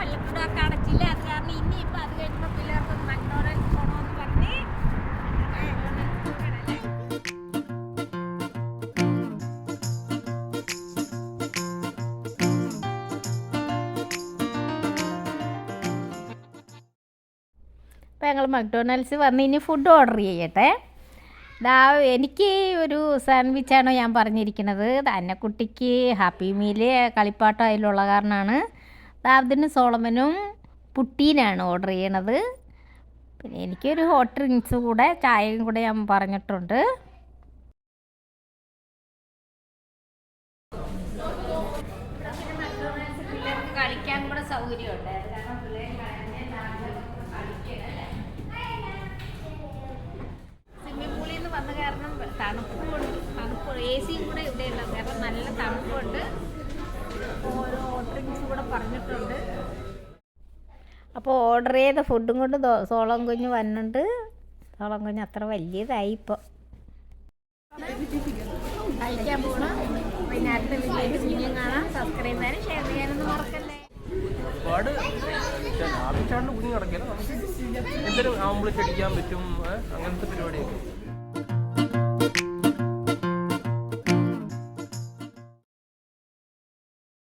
വല്ലപ്പോഴൊക്കെ അടച്ചില്ല. അത് കാരണം ഇനിയിപ്പോൾ അത് കഴിഞ്ഞപ്പോൾ പിള്ളേർക്ക് മക്ഡൊണാൾഡ്സ് പോകണമെന്ന് പറഞ്ഞ് അപ്പോൾ ഞങ്ങൾ മക്ഡൊണാൾഡ്സ് വന്ന് ഇനി ഫുഡ് ഓർഡർ ചെയ്യട്ടെ. എനിക്ക് ഒരു സാൻഡ്വിച്ചാണോ ഞാൻ പറഞ്ഞിരിക്കുന്നത്. അന്നക്കുട്ടിക്ക് ഹാപ്പി മീല് കളിപ്പാട്ടം അതിലുള്ള കാരണമാണ്. അതിന് സോളമനും പുട്ടീനാണ് ഓർഡർ ചെയ്യണത്. പിന്നെ എനിക്കൊരു ഹോട്ട് ഡ്രിങ്ക്സ് കൂടെ ചായയും കൂടെ ഞാൻ പറഞ്ഞിട്ടുണ്ട്. പിള്ളേർക്ക് കളിക്കാൻ കൂടെ സൗകര്യമുണ്ട്. കാരണം പിള്ളേർ സ്വിമ്മിംഗ് പൂളിൽ നിന്ന് വന്ന കാരണം തണുപ്പ് AC കൂടെ ഇവിടെ ഉള്ളത് കാരണം നല്ല തണുപ്പുണ്ട്. ഓരോ ഹോട്ട് ഡ്രിങ്ക്സ് കൂടെ പറഞ്ഞിട്ടുണ്ട്. അപ്പോൾ ഓർഡർ ചെയ്ത ഫുഡും കൊണ്ട് സോളം കുഞ്ഞ് വന്നിട്ടുണ്ട്. സോളം കുഞ്ഞ് അത്ര വലിയതായി ഇപ്പോൾ കഴിക്കാൻ പോകണം. പിന്നെ അടുത്ത വീഡിയോയിൽ പിന്നെയും കാണാം. സബ്സ്ക്രൈബ് ചെയ്യാനും ഷെയർ ചെയ്യാനൊന്നും മറക്കല്ലേ. ഒരുപാട് ലാഭിച്ചാണ്ട് കുഞ്ഞു കിടക്കില്ല. നമുക്ക് എന്തെങ്കിലും ആംബുലൻസ് അടിക്കാൻ പറ്റും, അങ്ങനത്തെ പരിപാടിയൊക്കെ.